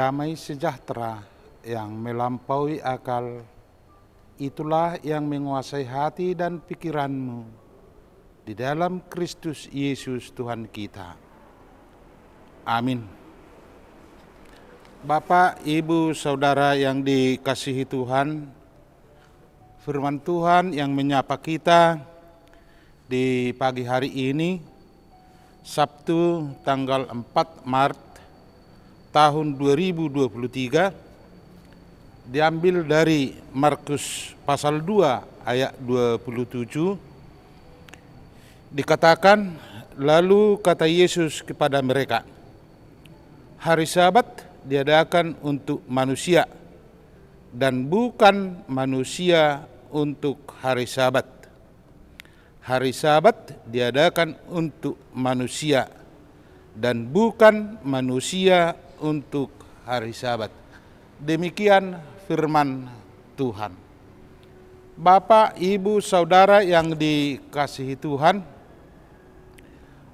damai sejahtera yang melampaui akal, itulah yang menguasai hati dan pikiranmu di dalam Kristus Yesus Tuhan kita. Amin. Bapak, Ibu, Saudara yang dikasihi Tuhan, firman Tuhan yang menyapa kita di pagi hari ini, Sabtu tanggal 4 Maret tahun 2023, diambil dari Markus pasal 2 ayat 27, dikatakan, lalu kata Yesus kepada mereka, hari Sabat diadakan untuk manusia dan bukan manusia untuk hari Sabat. Hari Sabat diadakan untuk manusia dan bukan manusia untuk hari Sabat. Demikian firman Tuhan. Bapak, Ibu, Saudara yang dikasihi Tuhan,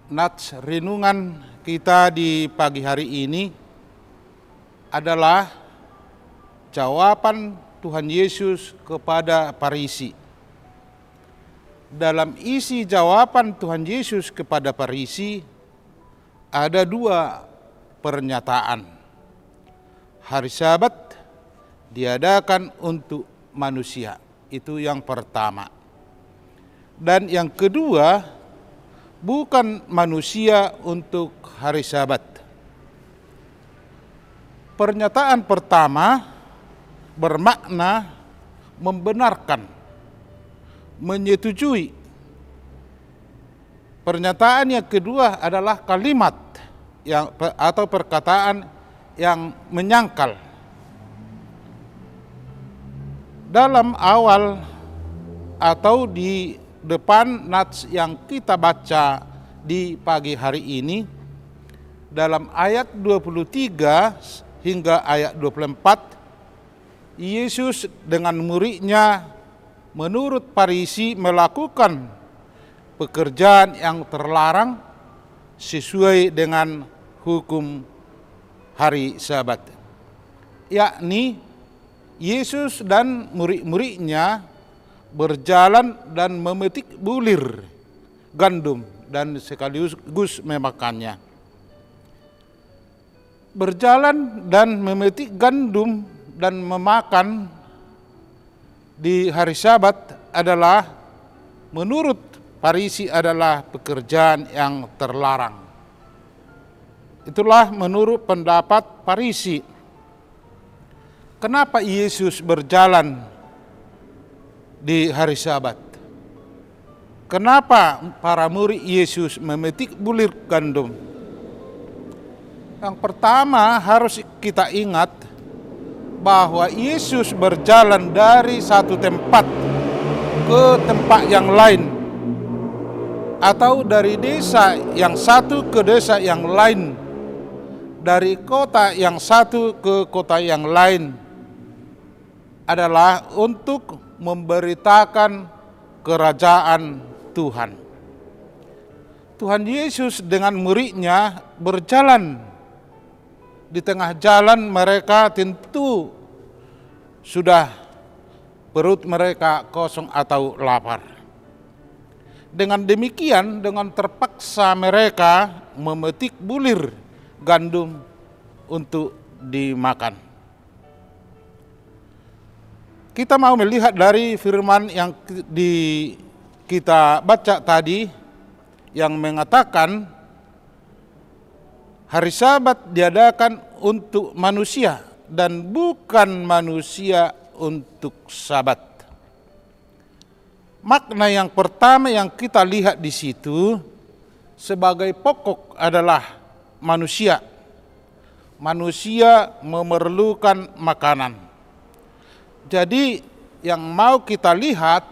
nats renungan kita di pagi hari ini adalah jawaban Tuhan Yesus kepada Farisi. Dalam isi jawaban Tuhan Yesus kepada Farisi ada dua pernyataan. Hari Sabat diadakan untuk manusia, itu yang pertama. Dan yang kedua, bukan manusia untuk hari Sabat. Pernyataan pertama bermakna membenarkan, menyetujui. Pernyataan yang kedua adalah kalimat atau perkataan yang menyangkal. Dalam awal atau di depan nats yang kita baca di pagi hari ini, dalam ayat 23 hingga ayat 24, Yesus dengan muridnya menurut Farisi melakukan pekerjaan yang terlarang sesuai dengan hukum hari Sabat. Yakni Yesus dan murid-muridnya berjalan dan memetik bulir gandum dan sekaligus memakannya. Berjalan dan memetik gandum dan memakan di hari Sabat adalah menurut Farisi adalah pekerjaan yang terlarang. Itulah menurut pendapat Farisi. Kenapa Yesus berjalan di hari Sabat? Kenapa para murid Yesus memetik bulir gandum? Yang pertama harus kita ingat bahwa Yesus berjalan dari satu tempat ke tempat yang lain, atau dari desa yang satu ke desa yang lain, dari kota yang satu ke kota yang lain, adalah untuk memberitakan kerajaan Tuhan. Tuhan Yesus dengan muridnya berjalan. Di tengah jalan mereka tentu sudah perut mereka kosong atau lapar. Dengan demikian, dengan terpaksa mereka memetik bulir gandum untuk dimakan. Kita mau melihat dari firman yang kita baca tadi yang mengatakan hari Sabat diadakan untuk manusia dan bukan manusia untuk Sabat. Makna yang pertama yang kita lihat di situ sebagai pokok adalah manusia. Manusia memerlukan makanan. Jadi yang mau kita lihat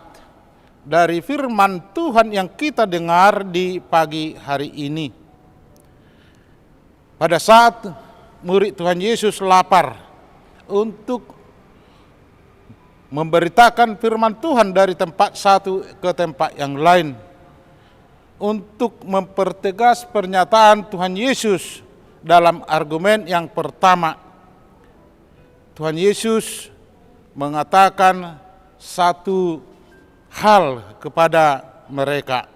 dari firman Tuhan yang kita dengar di pagi hari ini, pada saat murid Tuhan Yesus lapar untuk memberitakan firman Tuhan dari tempat satu ke tempat yang lain, untuk mempertegas pernyataan Tuhan Yesus dalam argumen yang pertama, Tuhan Yesus mengatakan satu hal kepada mereka,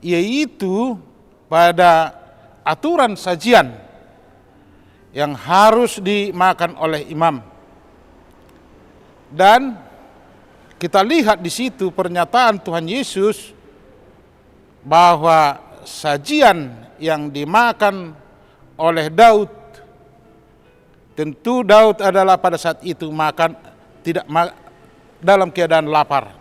yaitu pada aturan sajian yang harus dimakan oleh imam. Dan kita lihat di situ pernyataan Tuhan Yesus bahwa sajian yang dimakan oleh Daud, tentu Daud adalah pada saat itu dalam keadaan lapar,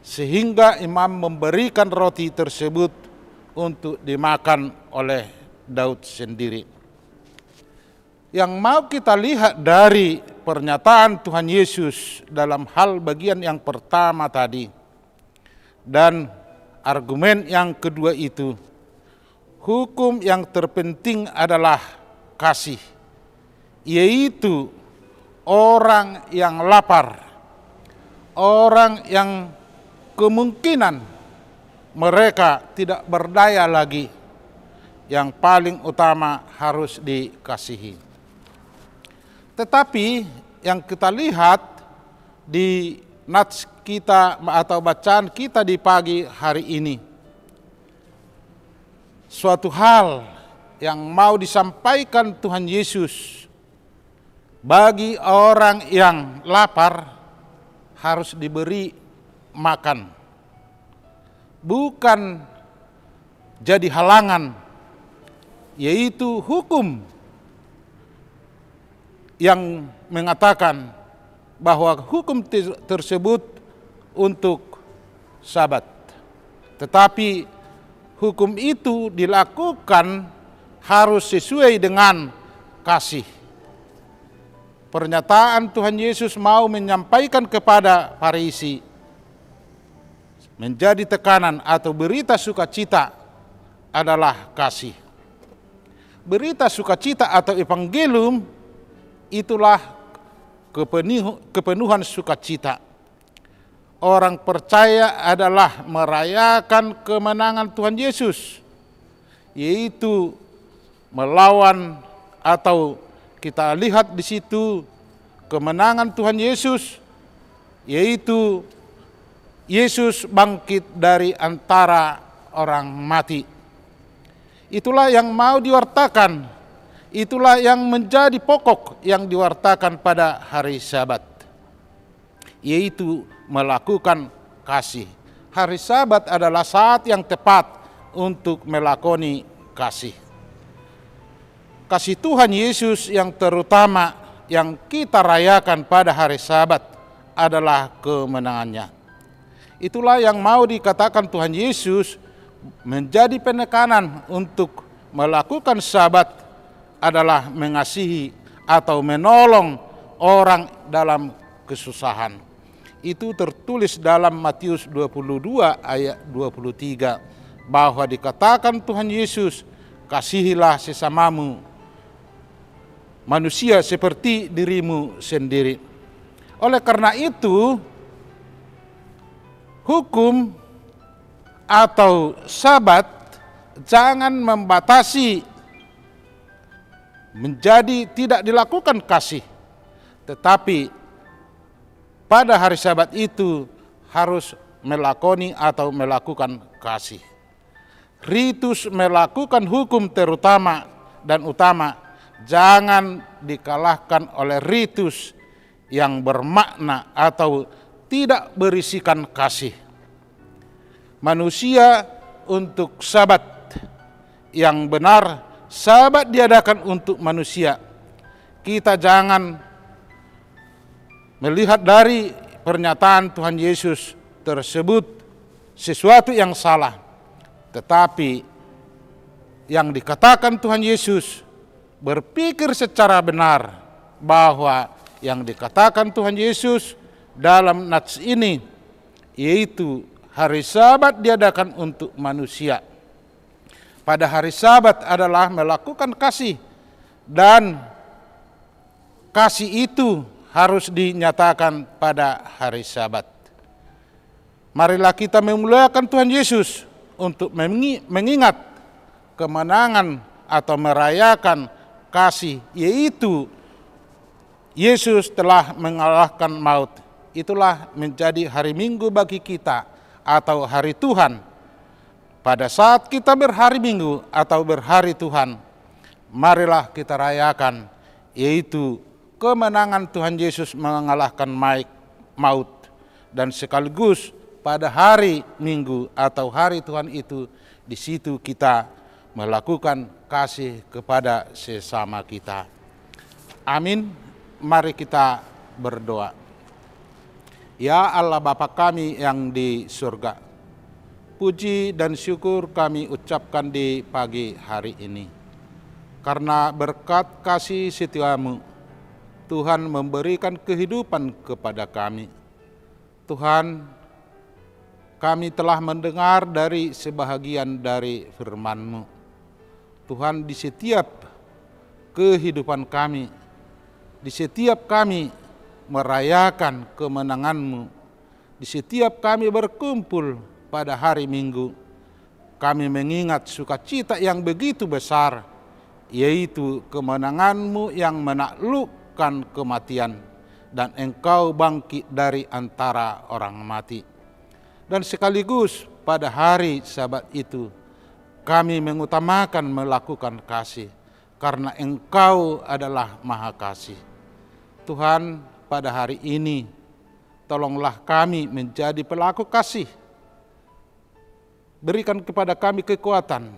sehingga imam memberikan roti tersebut untuk dimakan oleh Daud sendiri. Yang mau kita lihat dari pernyataan Tuhan Yesus dalam hal bagian yang pertama tadi dan argumen yang kedua itu, hukum yang terpenting adalah kasih, yaitu orang yang lapar, orang yang kemungkinan mereka tidak berdaya lagi, yang paling utama harus dikasihi. Tetapi yang kita lihat di nats kita atau bacaan kita di pagi hari ini, suatu hal yang mau disampaikan Tuhan Yesus bagi orang yang lapar harus diberi makan, bukan jadi halangan, yaitu hukum yang mengatakan bahwa hukum tersebut untuk Sabat. Tetapi hukum itu dilakukan harus sesuai dengan kasih. Pernyataan Tuhan Yesus mau menyampaikan kepada Farisi menjadi tekanan atau berita sukacita adalah kasih. Berita sukacita atau evangelium itulah kepenuhan sukacita. Orang percaya adalah merayakan kemenangan Tuhan Yesus, yaitu melawan, atau kita lihat di situ kemenangan Tuhan Yesus, yaitu Yesus bangkit dari antara orang mati. Itulah yang mau diwartakan. Itulah yang menjadi pokok yang diwartakan pada hari Sabat, yaitu melakukan kasih. Hari Sabat adalah saat yang tepat untuk melakoni kasih. Kasih Tuhan Yesus yang terutama yang kita rayakan pada hari Sabat adalah kemenangannya. Itulah yang mau dikatakan Tuhan Yesus menjadi penekanan untuk melakukan Sabat adalah mengasihi atau menolong orang dalam kesusahan. Itu tertulis dalam Matius 22 ayat 23 bahwa dikatakan Tuhan Yesus, kasihilah sesamamu manusia seperti dirimu sendiri. Oleh karena itu, hukum atau Sabat jangan membatasi menjadi tidak dilakukan kasih, tetapi pada hari Sabat itu harus melakoni atau melakukan kasih. Ritus melakukan hukum terutama dan utama jangan dikalahkan oleh ritus yang bermakna atau tidak berisikan kasih. Manusia untuk Sabat yang benar, Sabat diadakan untuk manusia. Kita jangan melihat dari pernyataan Tuhan Yesus tersebut sesuatu yang salah, tetapi yang dikatakan Tuhan Yesus berpikir secara benar bahwa yang dikatakan Tuhan Yesus dalam nats ini, yaitu hari Sabat diadakan untuk manusia. Pada hari Sabat adalah melakukan kasih, dan kasih itu harus dinyatakan pada hari Sabat. Marilah kita memuliakan Tuhan Yesus untuk mengingat kemenangan atau merayakan kasih, yaitu Yesus telah mengalahkan maut. Itulah menjadi hari Minggu bagi kita atau hari Tuhan. Pada saat kita berhari Minggu atau berhari Tuhan, marilah kita rayakan, yaitu kemenangan Tuhan Yesus mengalahkan maut. Dan sekaligus pada hari Minggu atau hari Tuhan itu, di situ kita melakukan kasih kepada sesama kita. Amin. Mari kita berdoa. Ya Allah Bapa kami yang di surga, puji dan syukur kami ucapkan di pagi hari ini. Karena berkat kasih setiamu, Tuhan memberikan kehidupan kepada kami. Tuhan, kami telah mendengar dari sebahagian dari firman-Mu. Tuhan, di setiap kehidupan kami, di setiap kami merayakan kemenangan-Mu, di setiap kami berkumpul pada hari Minggu, kami mengingat sukacita yang begitu besar, yaitu kemenangan-Mu yang menaklukkan kematian, dan Engkau bangkit dari antara orang mati. Dan sekaligus pada hari Sabat itu, kami mengutamakan melakukan kasih, karena Engkau adalah Maha Kasih. Tuhan, pada hari ini, tolonglah kami menjadi pelaku kasih. Berikan kepada kami kekuatan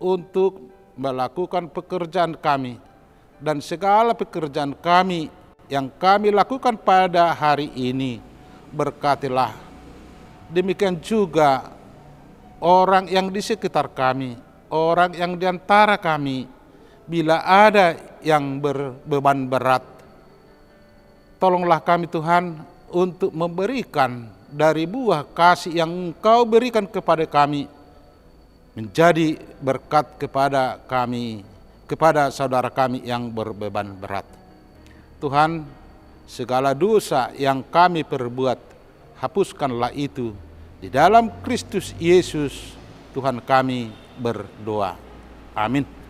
untuk melakukan pekerjaan kami, dan segala pekerjaan kami yang kami lakukan pada hari ini, berkatilah. Demikian juga orang yang di sekitar kami, orang yang di antara kami, bila ada yang berbeban berat, tolonglah kami Tuhan untuk memberikan dari buah kasih yang Engkau berikan kepada kami, menjadi berkat kepada kami, kepada saudara kami yang berbeban berat. Tuhan, segala dosa yang kami perbuat, hapuskanlah itu. Di dalam Kristus Yesus, Tuhan kami berdoa. Amin.